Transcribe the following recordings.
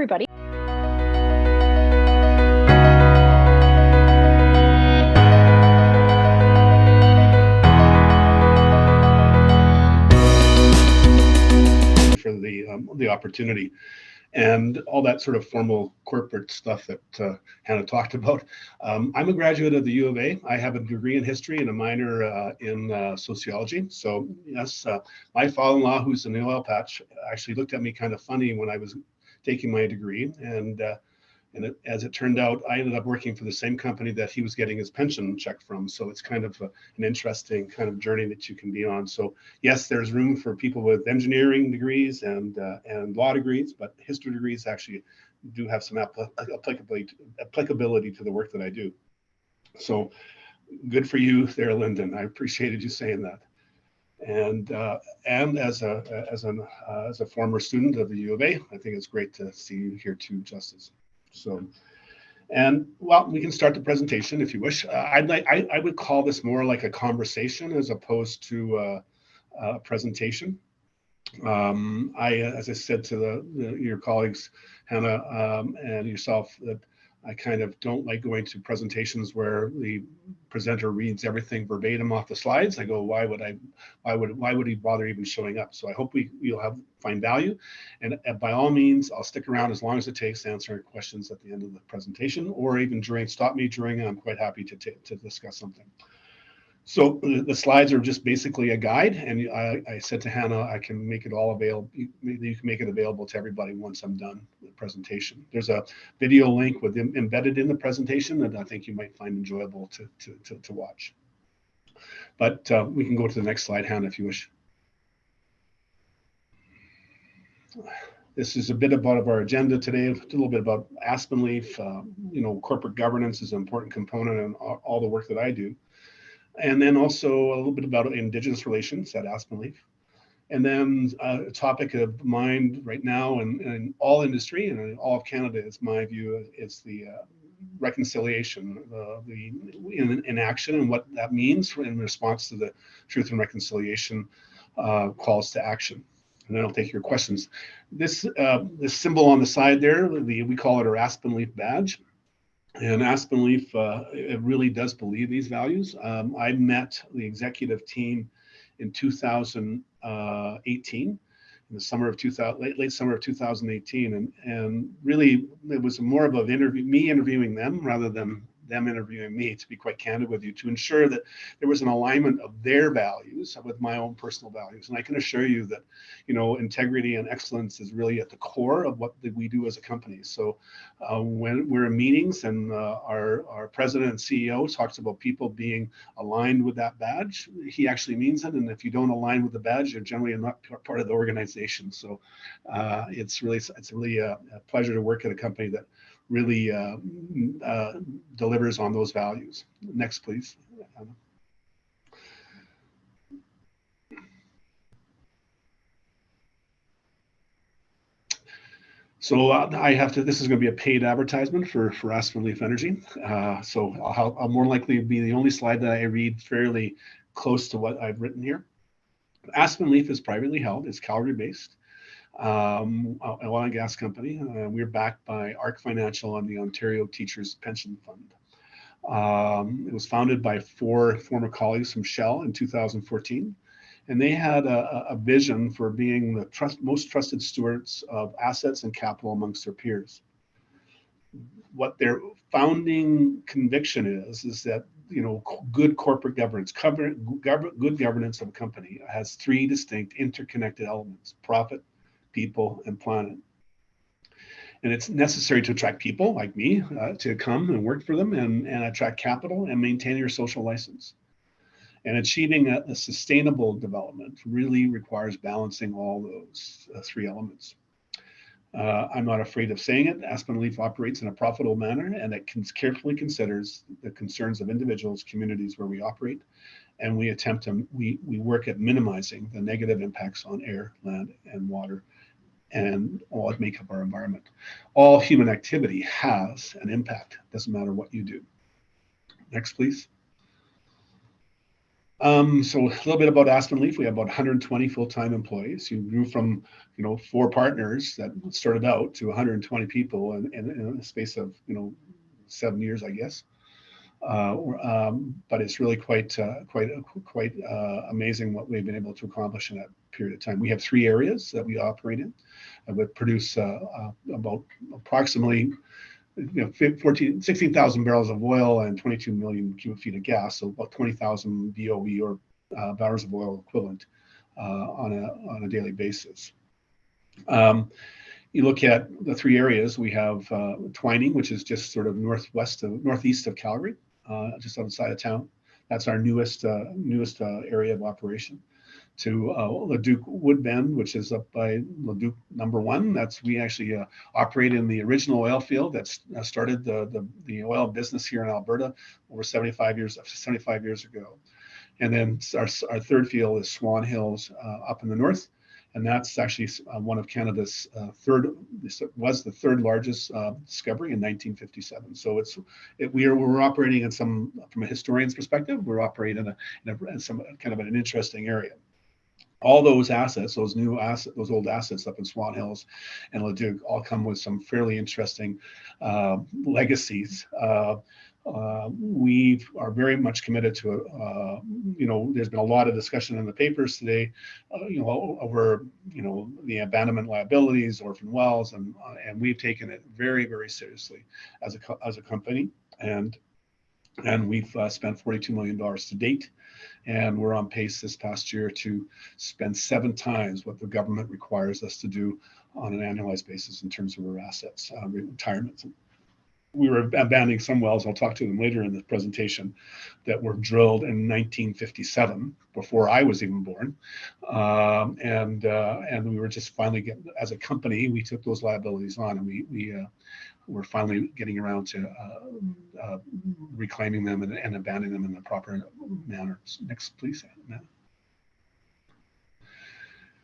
everybody. For the opportunity and all that sort of formal corporate stuff that Hannah talked about. I'm a graduate of the U of A. I have a degree in history and a minor in sociology. So yes, my father-in-law, who's in the oil patch, actually looked at me kind of funny when I was taking my degree. And as it turned out, I ended up working for the same company that he was getting his pension check from. So it's kind of an interesting kind of journey that you can be on. So yes, there's room for people with engineering degrees and law degrees, but history degrees actually do have some applicability to the work that I do. So good for you there, Lyndon. I appreciated you saying that. And as a former student of the U of A, I think it's great to see you here too, Justice. So, and well, we can start the presentation if you wish. I would call this more like a conversation as opposed to a presentation. As I said to your colleagues, Hannah and yourself, that I kind of don't like going to presentations where the presenter reads everything verbatim off the slides. I go, why would he bother even showing up? So I hope you'll find value, and by all means, I'll stick around as long as it takes to answer questions at the end of the presentation, or even stop me during, and I'm quite happy to discuss something. So the slides are just basically a guide, and I said to Hannah, I can make it all available. You can make it available to everybody once I'm done with the presentation. There's a video link embedded in the presentation that I think you might find enjoyable to watch. But we can go to the next slide, Hannah, if you wish. This is a bit about our agenda today, a little bit about Aspenleaf. Corporate governance is an important component in all the work that I do. And then also a little bit about Indigenous relations at Aspenleaf. And then a topic of mind right now in all industry and in all of Canada, is my view, is the reconciliation, in action, and what that means in response to the Truth and Reconciliation calls to action. And then I'll take your questions. This symbol on the side there, we call it our Aspenleaf badge. And Aspenleaf, it really does believe these values. I met the executive team in 2018, in the summer of late summer of 2018, and really it was more of me interviewing them rather than them interviewing me, to be quite candid with you, to ensure that there was an alignment of their values with my own personal values. And I can assure you that, integrity and excellence is really at the core of what we do as a company. So when we're in meetings and our president and CEO talks about people being aligned with that badge, he actually means it. And if you don't align with the badge, you're generally not part of the organization. So it's really a pleasure to work at a company that really delivers on those values. Next, please. So this is going to be a paid advertisement for Aspenleaf Energy. So I'll more likely be the only slide that I read fairly close to what I've written here. Aspenleaf is privately held. It's Calgary-based. An oil and gas company. We're backed by ARC Financial and the Ontario Teachers Pension Fund. It was founded by 4 former colleagues from Shell in 2014, and they had a vision for being the most trusted stewards of assets and capital amongst their peers. What their founding conviction is that good corporate governance, good governance of a company has 3 distinct interconnected elements: profit, people, and planet. And it's necessary to attract people like me to come and work for them, and attract capital and maintain your social license. And achieving a sustainable development really requires balancing all those 3 elements. I'm not afraid of saying it. Aspenleaf operates in a profitable manner, and it carefully considers the concerns of individuals, communities where we operate, and we work at minimizing the negative impacts on air, land, and water, and all that make up our environment. All human activity has an impact. Doesn't matter what you do. Next, please. So a little bit about Aspenleaf. We have about 120 full-time employees. You grew from, 4 partners that started out to 120 people in a space of, 7 years, I guess. But it's really quite amazing what we've been able to accomplish in that period of time. We have 3 areas that we operate in that would produce about approximately 16,000 barrels of oil and 22 million cubic feet of gas, so about 20,000 BOE or barrels of oil equivalent on a daily basis. You look at the 3 areas. We have Twining, which is just sort of northeast of Calgary, just outside of town. That's our newest area of operation. To Leduc Woodbend, which is up by Leduc number 1. We actually operate in the original oil field that started the oil business here in Alberta over 75 years ago. And then our 3rd field is Swan Hills up in the north, and that's actually one of Canada's was the 3rd largest discovery in 1957. So we're operating from a historian's perspective, we're operating in some kind of an interesting area. All those assets, those old assets up in Swan Hills and Leduc, all come with some fairly interesting legacies. We are very much committed to, there's been a lot of discussion in the papers today, over, the abandonment liabilities, orphan wells, and we've taken it very, very seriously as a company, and we've spent $42 million to date, and we're on pace this past year to spend 7 times what the government requires us to do on an annualized basis in terms of our assets, retirements. We were abandoning some wells, I'll talk to them later in the presentation, that were drilled in 1957, before I was even born. And we were just finally as a company, we took those liabilities on, and we're finally getting around to reclaiming them and abandoning them in the proper manner. Next, please, Matt.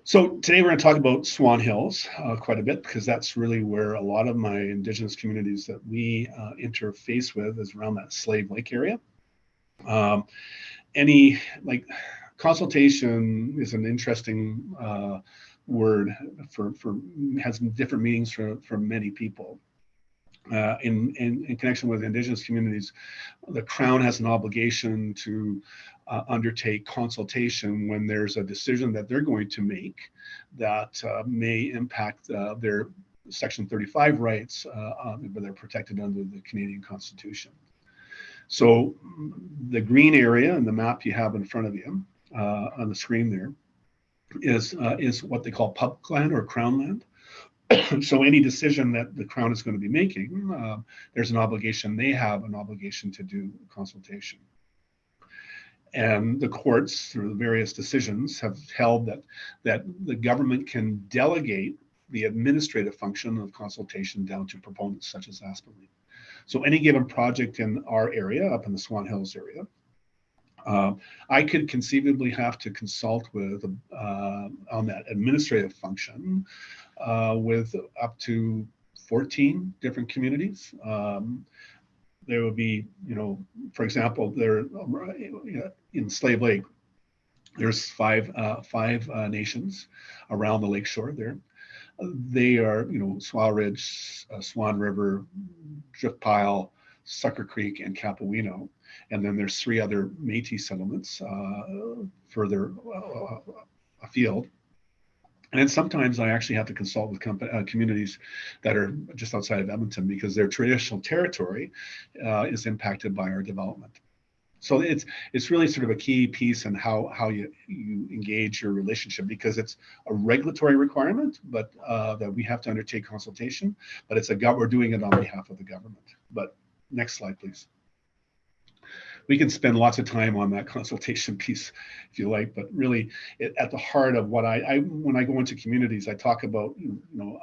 So today we're going to talk about Swan Hills quite a bit, because that's really where a lot of my Indigenous communities that we interface with is around that Slave Lake area. Consultation is an interesting word has different meanings for many people. In connection with Indigenous communities, the Crown has an obligation to undertake consultation when there's a decision that they're going to make that may impact their Section 35 rights, but they're protected under the Canadian Constitution. So the green area in the map you have in front of you on the screen there is what they call public land or Crown land. So any decision that the Crown is going to be making, there's an obligation, they have an obligation to do consultation. And the courts, through the various decisions, have held that the government can delegate the administrative function of consultation down to proponents such as Aspenleaf. So any given project in our area, up in the Swan Hills area, I could conceivably have to consult with on that administrative function with up to 14 different communities. There would be, for example, there in Slave Lake, there's five nations around the lakeshore there. They are, Swale Ridge, Swan River, Drift Pile, Sucker Creek, and Capowino. And then there's 3 other Métis settlements further afield. And then sometimes I actually have to consult with communities that are just outside of Edmonton, because their traditional territory is impacted by our development. So it's really sort of a key piece in how you engage your relationship, because it's a regulatory requirement, but that we have to undertake consultation, but we're doing it on behalf of the government. But next slide, please. We can spend lots of time on that consultation piece if you like, but really at the heart of what when I go into communities, I talk about,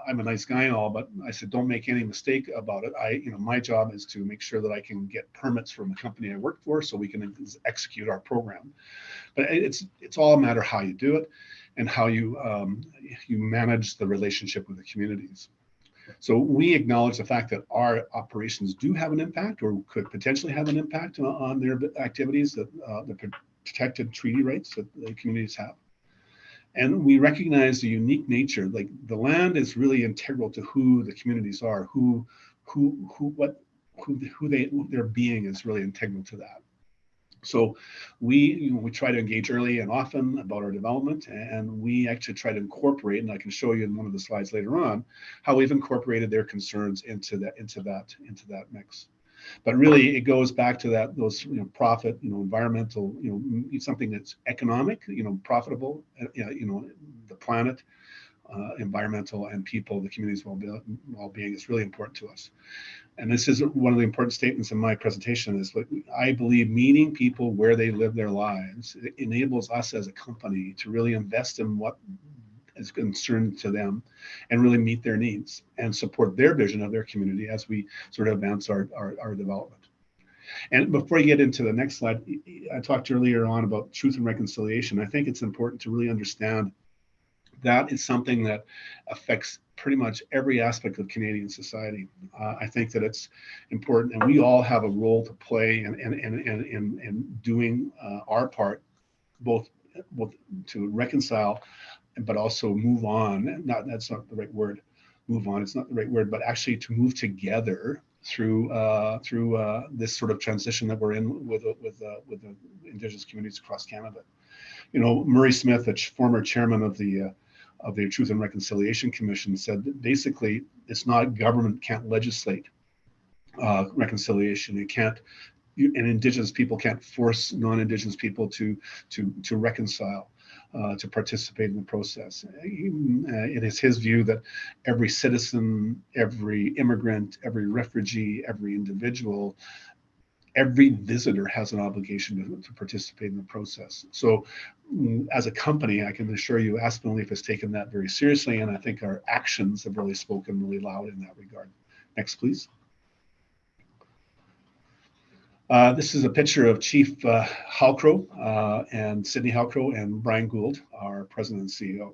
I'm a nice guy and all, but I said, don't make any mistake about it. My job is to make sure that I can get permits from the company I work for so we can execute our program. But it's all a matter of how you do it and how you manage the relationship with the communities. So we acknowledge the fact that our operations do have an impact, or could potentially have an impact on their activities, that protected treaty rights that the communities have. And we recognize the unique nature, like the land is really integral to who the communities are, who their being is really integral to that. So we try to engage early and often about our development, and we actually try to incorporate, and I can show you in one of the slides later on, how we've incorporated their concerns into that mix. But really, it goes back to those profit, environmental, something that's economic, profitable, the planet, environmental, and people, the community's well-being is really important to us. And this is one of the important statements in my presentation is like, I believe meeting people where they live their lives enables us as a company to really invest in what is concerned to them and really meet their needs and support their vision of their community as we sort of advance our development. And before you get into the next slide, I talked earlier on about truth and reconciliation. I think it's important to really understand that is something that affects pretty much every aspect of Canadian society. I think that it's important, and we all have a role to play in doing our part, both to reconcile, but also move on. That's not the right word. Move on. It's not the right word, but actually to move together through this sort of transition that we're in with the Indigenous communities across Canada. Murray Smith, a former chairman of the Truth and Reconciliation Commission, said that basically it's not government can't legislate reconciliation. And Indigenous people can't force non-Indigenous people to reconcile, to participate in the process. It is his view that every citizen, every immigrant, every refugee, every individual, every visitor has an obligation to participate in the process. So as a company, I can assure you Aspenleaf has taken that very seriously, and I think our actions have really spoken really loud in that regard. Next, please. This is a picture of Chief Halcrow and Sydney Halcrow and Brian Gould, our president and CEO.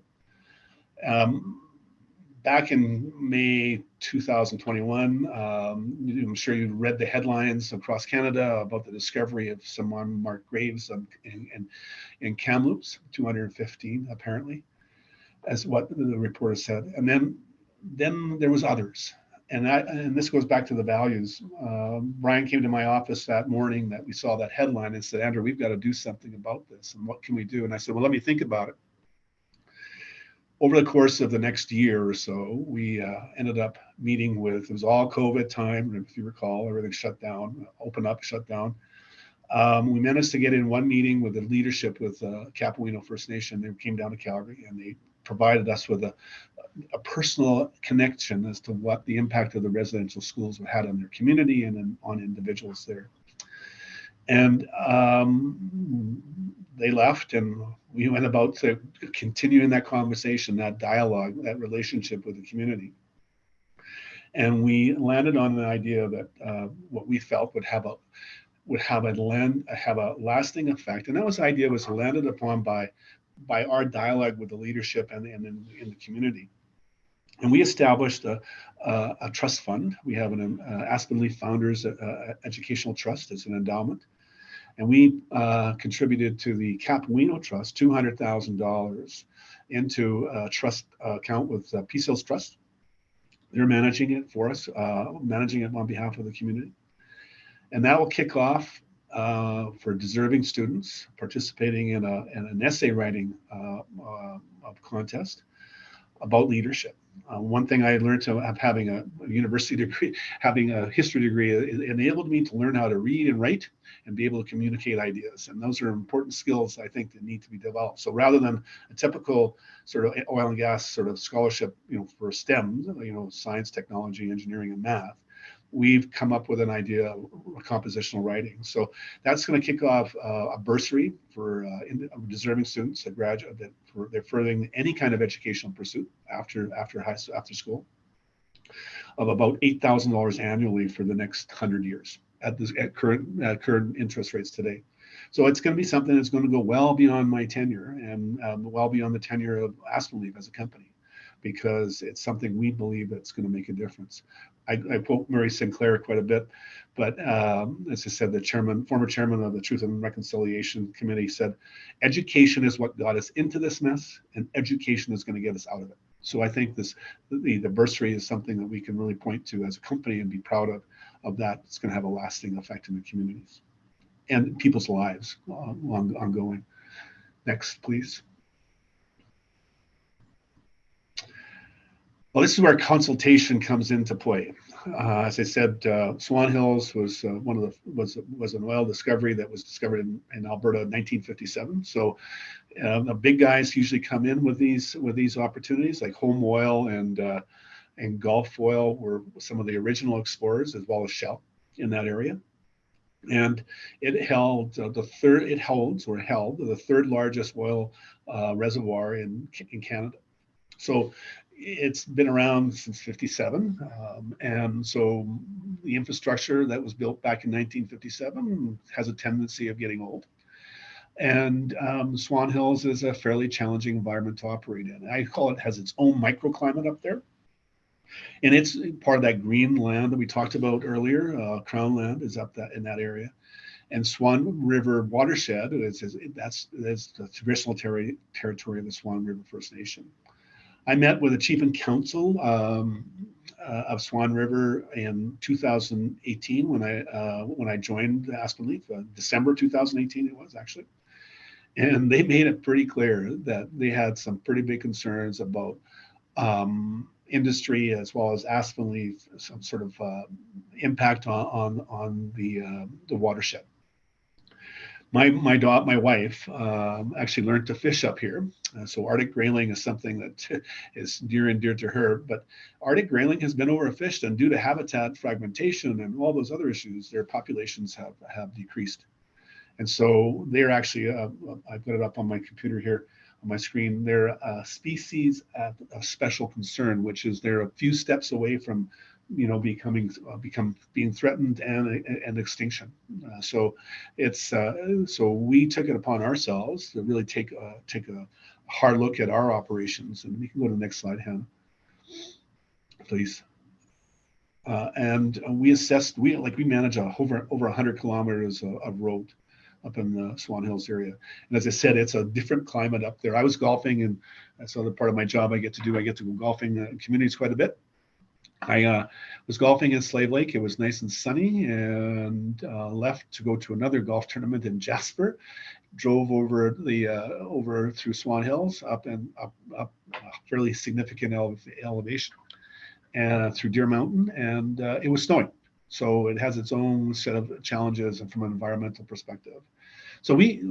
Back in May 2021, I'm sure you read the headlines across Canada about the discovery of some unmarked graves in Kamloops, 215 apparently, as what the reporter said. And then there was others. And this goes back to the values. Brian came to my office that morning that we saw that headline and said, Andrew, we've got to do something about this. And what can we do? And I said, well, let me think about it. Over the course of the next year or so, we ended up meeting with, it was all COVID time, if you recall, everything shut down, open up, shut down. We managed to get in one meeting with the leadership with Capoeino First Nation. They came down to Calgary and they provided us with a personal connection as to what the impact of the residential schools had on their community and on individuals there. And they left, and we went about to continuing that conversation, that dialogue, that relationship with the community. And we landed on the idea that what we felt would have a lasting effect. And that was the idea was landed upon by our dialogue with the leadership and in the community. And we established a trust fund. We have an Aspenleaf Founders Educational Trust as an endowment. And we contributed to the Capoeino Trust $200,000 into a trust account with Peace Hills Trust. They're managing it for us, managing it on behalf of the community. And that will kick off for deserving students participating in an essay writing contest about leadership. One thing I learned having a university degree, having a history degree, it enabled me to learn how to read and write and be able to communicate ideas. And those are important skills I think that need to be developed. So rather than a typical sort of oil and gas sort of scholarship, for STEM, science, technology, engineering, and math, we've come up with an idea of compositional writing. So that's going to kick off a bursary for deserving students that graduate that they're furthering any kind of educational pursuit after school of about $8,000 annually for the next 100 years at current interest rates today. So it's going to be something that's going to go well beyond my tenure and well beyond the tenure of Aspenleaf as a company. because it's something we believe that's going to make a difference. I quote Murray Sinclair quite a bit, but as I said, the former chairman of the Truth and Reconciliation Committee said, education is what got us into this mess, and education is going to get us out of it. So I think the bursary is something that we can really point to as a company and be proud of that. It's going to have a lasting effect in the communities and people's lives ongoing. Next, please. Well, this is where consultation comes into play. As I said, Swan Hills was was an oil discovery that was discovered in Alberta in 1957. So the big guys usually come in with these opportunities, like Home Oil and Gulf Oil were some of the original explorers, as well as Shell in that area. And it held the third largest oil reservoir in Canada. So it's been around since 57. And so the infrastructure that was built back in 1957 has a tendency of getting old. And Swan Hills is a fairly challenging environment to operate in. I call it has its own microclimate up there. And it's part of that green land that we talked about earlier. Crown land is up in that area. And Swan River watershed, that's the traditional territory of the Swan River First Nation. I met with the chief and council of Swan River in 2018 when I joined Aspenleaf, December 2018 it was actually. And they made it pretty clear that they had some pretty big concerns about industry as well as Aspenleaf, some sort of impact on the watershed. My wife actually learned to fish up here. So Arctic grayling is something that is near and dear to her. But Arctic grayling has been overfished, and due to habitat fragmentation and all those other issues, their populations have decreased. And so they're actually, I put it up on my computer here on my screen, they're a species of special concern, which is they're a few steps away from being threatened and extinction. So we took it upon ourselves to really take a hard look at our operations. And we can go to the next slide, Hannah, please. And we assessed, we manage over 100 kilometers of road up in the Swan Hills area. And as I said, it's a different climate up there. I was golfing, and that's another part of my job I get to do. I get to go golfing in communities quite a bit. I was golfing in Slave Lake. It was nice and sunny, and left to go to another golf tournament in Jasper. Drove over through Swan Hills, up a fairly significant elevation, and through Deer Mountain, and it was snowing. So it has its own set of challenges, and from an environmental perspective. So we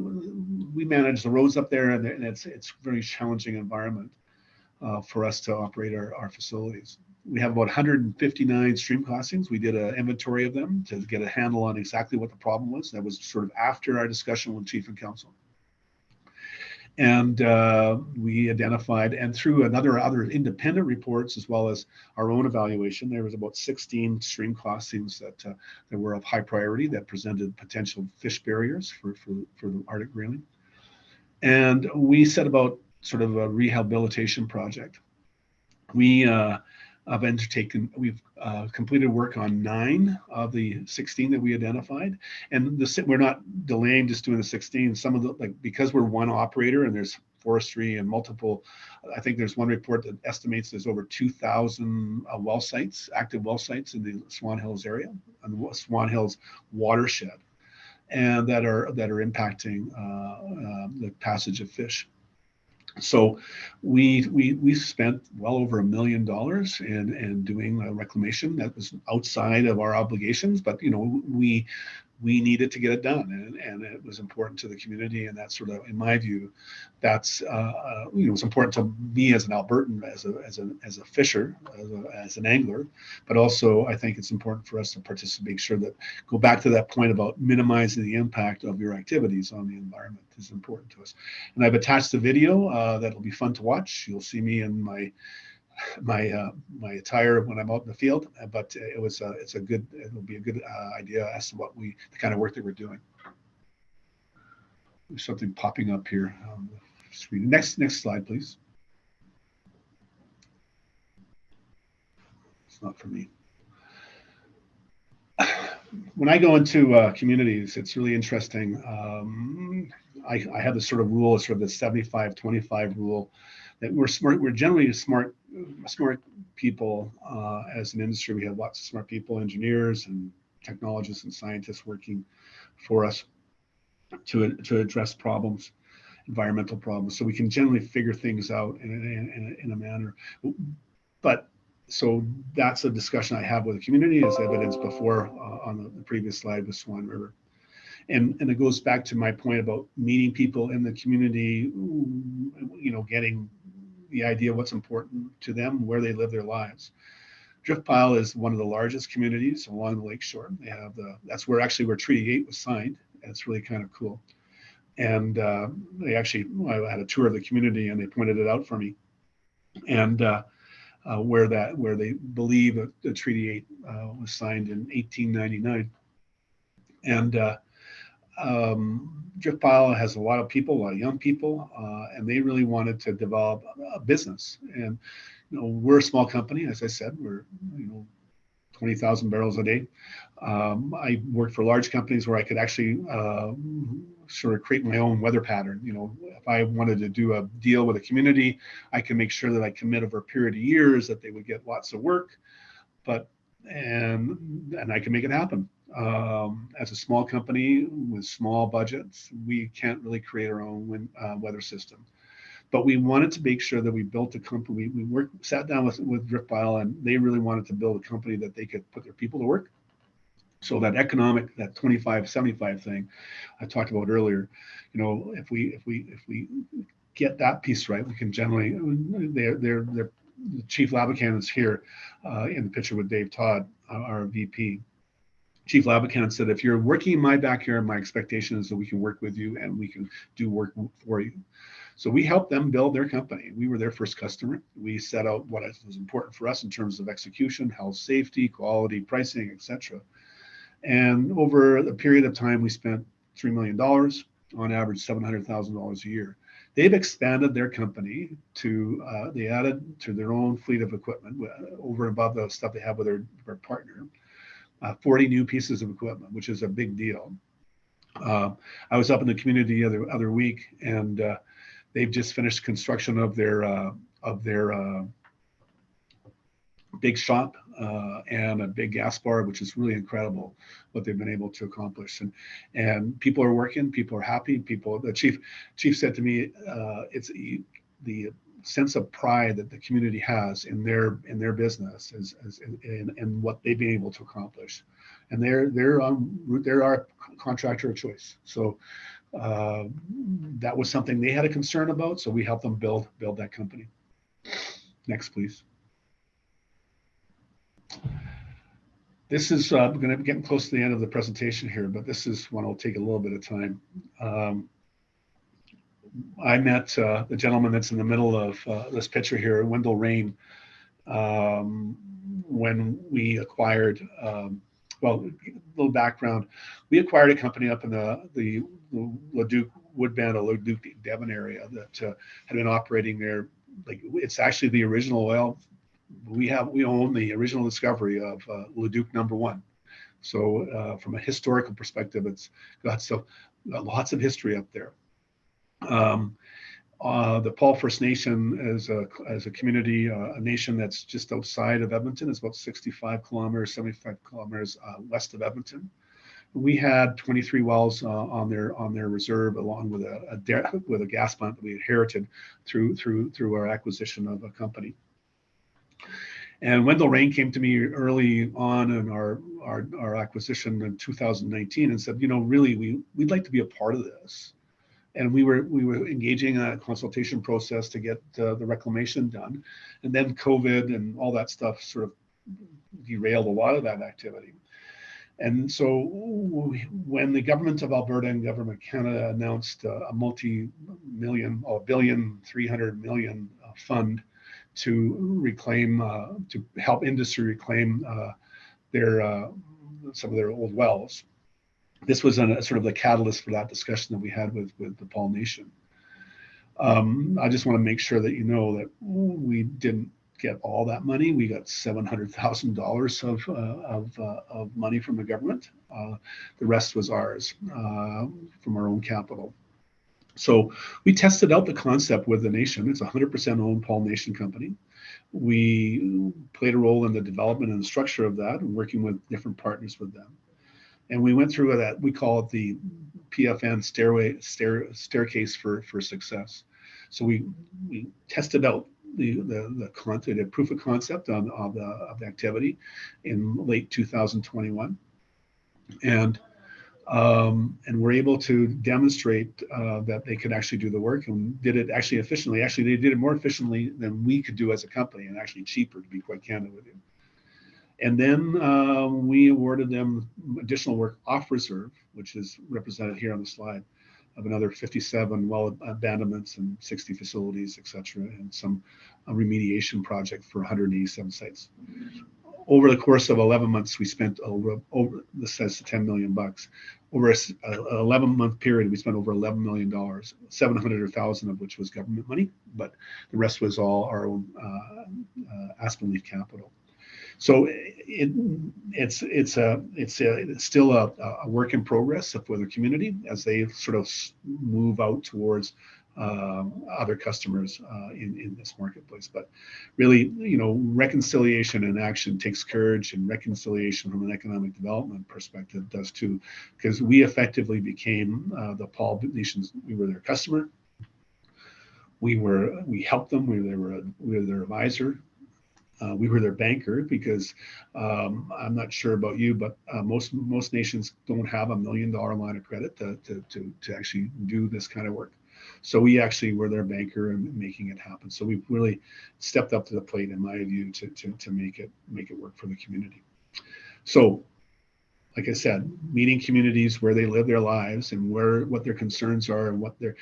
manage the roads up there, and it's a very challenging environment for us to operate our facilities. We have about 159 stream crossings. We did an inventory of them to get a handle on exactly what the problem was. That was sort of after our discussion with Chief and Council. And we identified, and through other independent reports, as well as our own evaluation, there was about 16 stream crossings that were of high priority that presented potential fish barriers for the Arctic grayling. And we set about sort of a rehabilitation project. We've completed work on 9 of the 16 that we identified, and we're not delaying just doing the 16. Some of the, because we're one operator and there's forestry and multiple, I think there's one report that estimates there's over 2,000 well sites, active well sites in the Swan Hills area and the Swan Hills watershed, and that are impacting the passage of fish. So we spent well over $1 million in doing a reclamation that was outside of our obligations, but we needed to get it done, and it was important to the community, and that's sort of, in my view, that's it's important to me as an Albertan, as a fisher, as an angler, but also I think it's important for us to participate, make sure that, go back to that point about minimizing the impact of your activities on the environment is important to us. And I've attached a video that'll be fun to watch. You'll see me in my attire when I'm out in the field, but it'll be a good idea as to the kind of work that we're doing. There's something popping up here on the screen. Next slide, please. It's not for me. When I go into communities, it's really interesting. I have this sort of rule, sort of the 75-25 rule, that we're smart. We're generally smart people as an industry. We have lots of smart people, engineers and technologists and scientists working for us to address problems, environmental problems. So we can generally figure things out in a manner. But so that's a discussion I have with the community, as evidenced before on the previous slide with Swan River. And it goes back to my point about meeting people in the community, you know, getting the idea of what's important to them, where they live their lives. Driftpile is one of the largest communities along the lakeshore. They have that's where actually where Treaty 8 was signed. And it's really kind of cool. And they actually, I had a tour of the community and they pointed it out for me. And where they believe that the Treaty 8 was signed in 1899. And Driftpile has a lot of people, a lot of young people, and they really wanted to develop a business. And you know, we're a small company, as I said, we're 20,000 barrels a day. I worked for large companies where I could actually sort of create my own weather pattern. You know, if I wanted to do a deal with a community, I can make sure that I commit over a period of years that they would get lots of work, and I can make it happen. As a small company with small budgets, we can't really create our own weather system. But we wanted to make sure that we built a company. We sat down with Driftpile, and they really wanted to build a company that they could put their people to work. So that economic, that 25-75 thing I talked about earlier, you know, if we get that piece right, we can generally. The Chief Labakan is here in the picture with Dave Todd, our VP. Chief Labakan said, if you're working in my backyard, my expectation is that we can work with you and we can do work for you. So we helped them build their company. We were their first customer. We set out what was important for us in terms of execution, health, safety, quality, pricing, etc. And over a period of time, we spent $3 million, on average $700,000 a year. They've expanded their company to, they added to their own fleet of equipment over and above the stuff they have with their partner, 40 new pieces of equipment, which is a big deal. I was up in the community the other week, and they've just finished construction of their big shop and a big gas bar, which is really incredible what they've been able to accomplish. And people are working, people are happy. The chief said to me, it's the sense of pride that the community has in their business and what they've been able to accomplish. And they're our contractor of choice. So that was something they had a concern about. So we helped them build that company. Next, please. This is going to be getting close to the end of the presentation here, but this is one will take a little bit of time. I met the gentleman that's in the middle of this picture here, Wendell Rain, when we acquired, well, a little background. We acquired a company up in the Leduc Woodbend or Leduc Devon area that had been operating there. Like, it's actually the original oil. We own the original discovery of Leduc number 1. So from a historical perspective, it's got lots of history up there. The Paul First Nation as a community, a nation that's just outside of Edmonton. It's about 65 kilometers, 75 kilometers west of Edmonton. We had 23 wells on their reserve, along with a gas plant that we inherited through our acquisition of a company. And Wendell Rain came to me early on in our acquisition in 2019 and said, you know, really, we'd like to be a part of this. And we were engaging a consultation process to get the reclamation done. And then COVID and all that stuff sort of derailed a lot of that activity. And so when the government of Alberta and government of Canada announced a multi-million, or $1.3 billion fund to reclaim, to help industry reclaim some of their old wells, this was sort of the catalyst for that discussion that we had with the Paul Nation. I just want to make sure that you know that we didn't get all that money. We got $700,000 of money from the government. The rest was ours from our own capital. So we tested out the concept with the nation. It's a 100% owned Paul Nation company. We played a role in the development and the structure of that, and working with different partners with them. And we went through that. We call it the PFN staircase for success. So we tested out the content, the proof of concept of the activity in late 2021, and we're able to demonstrate that they could actually do the work, and did it actually efficiently. Actually, they did it more efficiently than we could do as a company, and actually cheaper, to be quite candid with you. And then we awarded them additional work off reserve, which is represented here on the slide, of another 57 well abandonments and 60 facilities, et cetera, and some remediation project for 187 sites. Over the course of 11 months, we spent over this says $10 million. Over an 11-month period, we spent over $11 million, 700,000 of which was government money, but the rest was all our own Aspenleaf capital. So it's still a work in progress for the community as they sort of move out towards other customers in this marketplace. But really, reconciliation and action takes courage, and reconciliation from an economic development perspective does too, because we effectively became the Paul Nations. We were their customer. We helped them. We were their advisor. We were their banker, because I'm not sure about you, but most nations don't have $1 million line of credit to actually do this kind of work. So we actually were their banker and making it happen. So we really stepped up to the plate, in my view, to make it work for the community. So, like I said, meeting communities where they live their lives and what their concerns are, and what the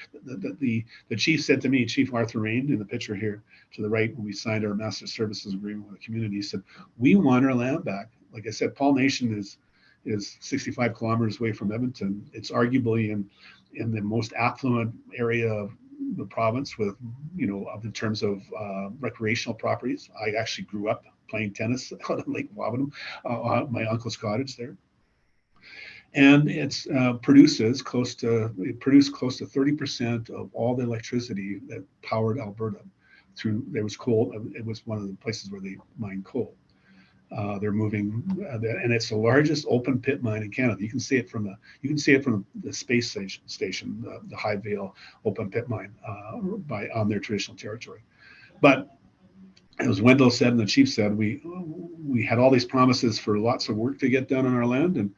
chief said to me, Chief Arthur Rain, in the picture here to the right, when we signed our master services agreement with the community, he said, we want our land back. Like I said, Paul Nation is 65 kilometers away from Edmonton. It's arguably in the most affluent area of the province, with in terms of recreational properties. I actually grew up playing tennis on Lake Wabanum, my uncle's cottage there. And it produced close to 30% of all the electricity that powered Alberta. There was coal. It was one of the places where they mined coal. They're moving, and it's the largest open pit mine in Canada. You can see it from the space station, the High Vale open pit mine on their traditional territory. But as Wendell said and the chief said, we had all these promises for lots of work to get done on our land, and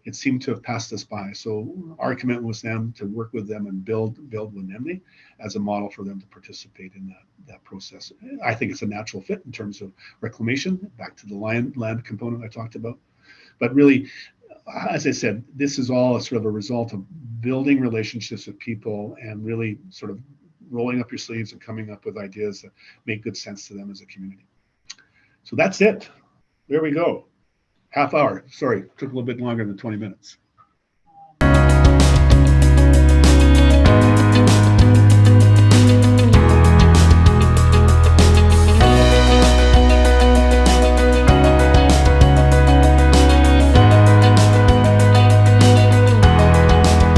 it seemed to have passed us by. So our commitment was them to work with them and build with them as a model for them to participate in that process. I think it's a natural fit in terms of reclamation, back to the land component I talked about. But really, as I said, this is all a sort of a result of building relationships with people and really sort of rolling up your sleeves and coming up with ideas that make good sense to them as a community. So that's it. There we go. Half hour. Sorry, took a little bit longer than 20 minutes.